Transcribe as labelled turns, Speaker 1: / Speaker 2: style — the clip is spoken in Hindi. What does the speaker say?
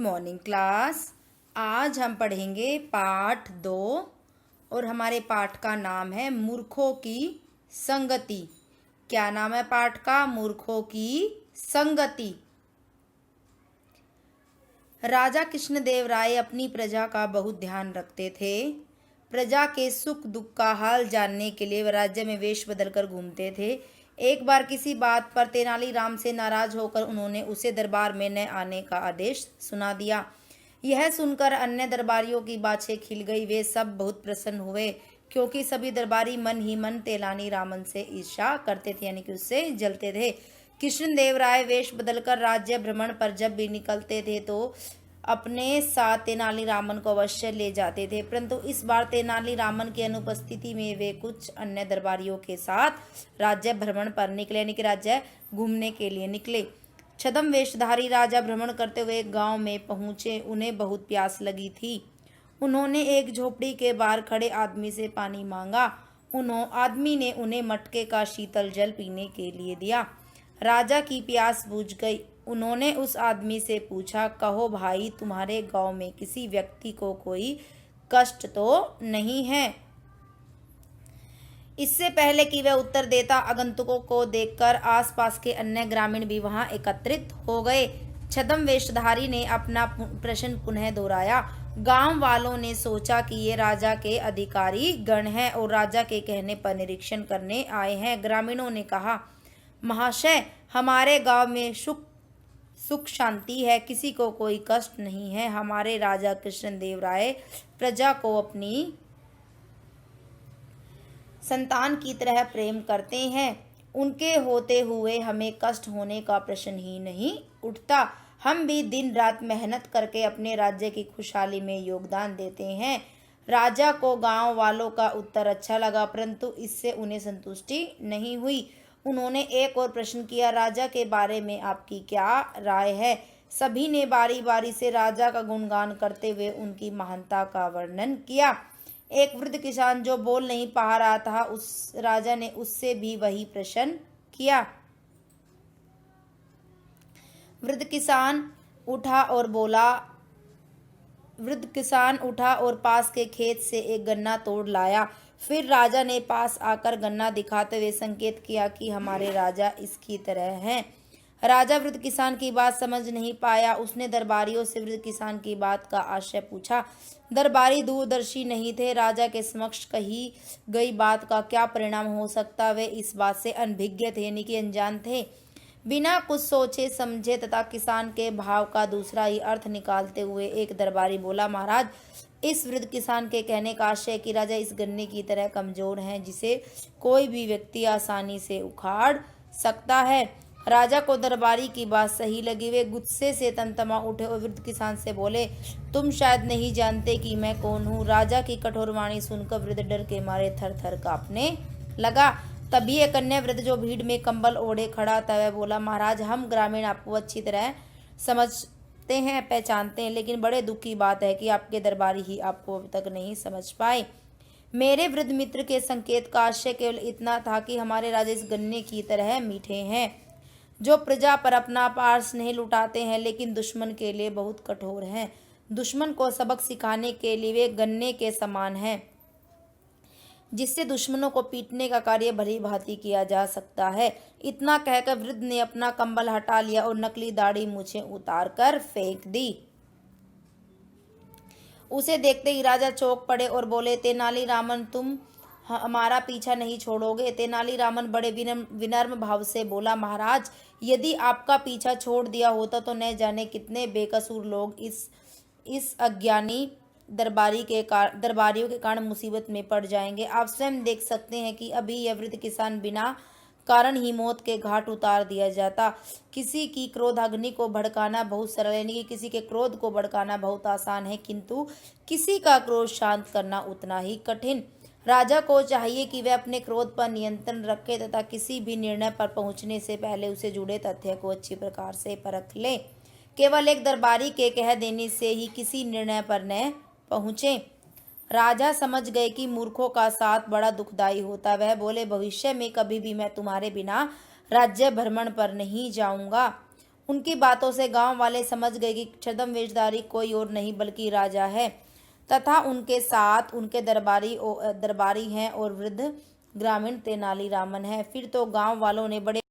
Speaker 1: Morning class. आज हम पढ़ेंगे पाठ 2 और हमारे पाठ का नाम है मूर्खों की संगति। क्या नाम है पाठ का? मूर्खों की संगति। राजा कृष्णदेव राय अपनी प्रजा का बहुत ध्यान रखते थे। प्रजा के सुख दुख का हाल जानने के लिए वह राज्य में वेश बदलकर घूमते थे। एक बार किसी बात पर तेनालीराम से नाराज होकर उन्होंने उसे दरबार में न आने का आदेश सुना दिया। यह सुनकर अन्य दरबारियों की बाछें खिल गई। वे सब बहुत प्रसन्न हुए क्योंकि सभी दरबारी मन ही मन तेनालीरामन से ईर्ष्या करते थे, यानी कि उससे जलते थे। कृष्णदेव राय वेश बदलकर राज्य भ्रमण पर जब भी निकलते थे तो अपने साथ तेनालीरामन को अवश्य ले जाते थे, परंतु इस बार तेनालीरामन की अनुपस्थिति में वे कुछ अन्य दरबारियों के साथ राज्य भ्रमण पर निकले, यानी कि राज्य घूमने के लिए निकले। छद्म वेशधारी राजा भ्रमण करते हुए एक गांव में पहुंचे। उन्हें बहुत प्यास लगी थी। उन्होंने एक झोपड़ी के बाहर खड़े आदमी से पानी मांगा। आदमी ने उन्हें मटके का शीतल जल पीने के लिए दिया। राजा की प्यास बुझ गई। उन्होंने उस आदमी से पूछा, कहो भाई, तुम्हारे गांव में किसी व्यक्ति को कोई कष्ट तो नहीं है? इससे पहले कि वह उत्तर देता, आगंतुकों को देखकर आसपास के अन्य ग्रामीण भी वहां एकत्रित हो गए। छद्म वेशधारी ने अपना प्रश्न पुनः दोहराया। गांव वालों ने सोचा कि ये राजा के अधिकारी गण हैं और राजा के कहने पर निरीक्षण करने आए हैं। ग्रामीणों ने कहा, महाशय, हमारे गांव में सुख शांति है, किसी को कोई कष्ट नहीं है। हमारे राजा कृष्णदेव राय प्रजा को अपनी संतान की तरह प्रेम करते हैं। उनके होते हुए हमें कष्ट होने का प्रश्न ही नहीं उठता। हम भी दिन रात मेहनत करके अपने राज्य की खुशहाली में योगदान देते हैं। राजा को गांव वालों का उत्तर अच्छा लगा, परंतु इससे उन्हें संतुष्टि नहीं हुई। उन्होंने एक और प्रश्न किया, राजा के बारे में आपकी क्या राय है? सभी ने बारी बारी से राजा का गुणगान करते हुए उनकी महानता का वर्णन किया। एक वृद्ध किसान जो बोल नहीं पा रहा था, उस राजा ने उससे भी वही प्रश्न किया। वृद्ध किसान उठा और पास के खेत से एक गन्ना तोड़ लाया। फिर राजा ने पास आकर गन्ना दिखाते हुए संकेत किया कि हमारे राजा इसकी तरह हैं। राजा वृद्ध किसान की बात समझ नहीं पाया। उसने दरबारियों से वृद्ध किसान की बात का आशय पूछा। दरबारी दूरदर्शी नहीं थे। राजा के समक्ष कही गई बात का क्या परिणाम हो सकता, वे इस बात से अनभिज्ञ थे, यानी कि अनजान थे। बिना कुछ सोचे समझे तथा किसान के भाव का दूसरा ही अर्थ निकालते हुए एक दरबारी बोला, महाराज, इस वृद्ध किसान के कहने का आशय कि राजा इस गन्ने की तरह कमजोर हैं जिसे कोई भी व्यक्ति आसानी से उखाड़ सकता है। राजा को दरबारी की बात सही लगी। वे गुस्से से तमतमा उठे और वृद्ध किसान से बोले, तुम शायद नहीं जानते कि मैं कौन हूँ। राजा की कठोर वाणी सुनकर वृद्ध डर के मारे थर थर कांपने लगा। तभी एक अन्य वृद्ध जो भीड़ में कंबल ओढ़े खड़ा था, वह बोला, महाराज, हम ग्रामीण आपको अच्छी तरह समझते हैं, पहचानते हैं, लेकिन बड़े दुख की बात है कि आपके दरबारी ही आपको अब तक नहीं समझ पाए। मेरे वृद्ध मित्र के संकेत का आशय केवल इतना था कि हमारे राजा इस गन्ने की तरह मीठे हैं, जो प्रजा पर अपना अपार स्नेह लुटाते हैं, लेकिन दुश्मन के लिए बहुत कठोर हैं। दुश्मन को सबक सिखाने के लिए वे गन्ने के समान हैं, जिससे दुश्मनों को पीटने का कार्य भली भांति किया जा सकता है। इतना कहकर वृद्ध ने अपना कंबल हटा लिया और नकली दाढ़ी मूछें उतार कर फेंक दी। उसे देखते ही राजा चौंक पड़े और बोले, तेनालीरामन, तुम हमारा पीछा नहीं छोड़ोगे? तेनालीरामन बड़े विनम्र भाव से बोला, महाराज, यदि आपका पीछा छोड़ दिया होता तो न जाने कितने बेकसूर लोग इस अज्ञानी दरबारियों के कारण मुसीबत में पड़ जाएंगे। आप स्वयं देख सकते हैं कि अभी यह वृद्ध किसान बिना कारण ही मौत के घाट उतार दिया जाता। किसी की क्रोधाग्नि को भड़काना बहुत सरल, यानी कि किसी के क्रोध को भड़काना बहुत आसान है, किंतु किसी का क्रोध शांत करना उतना ही कठिन। राजा को चाहिए कि वह अपने क्रोध पर नियंत्रण रखे तथा किसी भी निर्णय पर पहुंचने से पहले उसे जुड़े तथ्य को अच्छी प्रकार से परख ले। केवल एक दरबारी के कह देने से ही किसी निर्णय पर न पहुंचे। राजा समझ गए कि मूर्खों का साथ बड़ा दुखदायी होता। वह बोले, भविष्य में कभी भी मैं तुम्हारे बिना राज्य भ्रमण पर नहीं जाऊंगा। उनकी बातों से गांव वाले समझ गए कि छद्म वेशधारी कोई और नहीं बल्कि राजा है तथा उनके साथ उनके दरबारी हैं और वृद्ध ग्रामीण तेनालीरामन है। फिर तो गांव वालों ने बड़े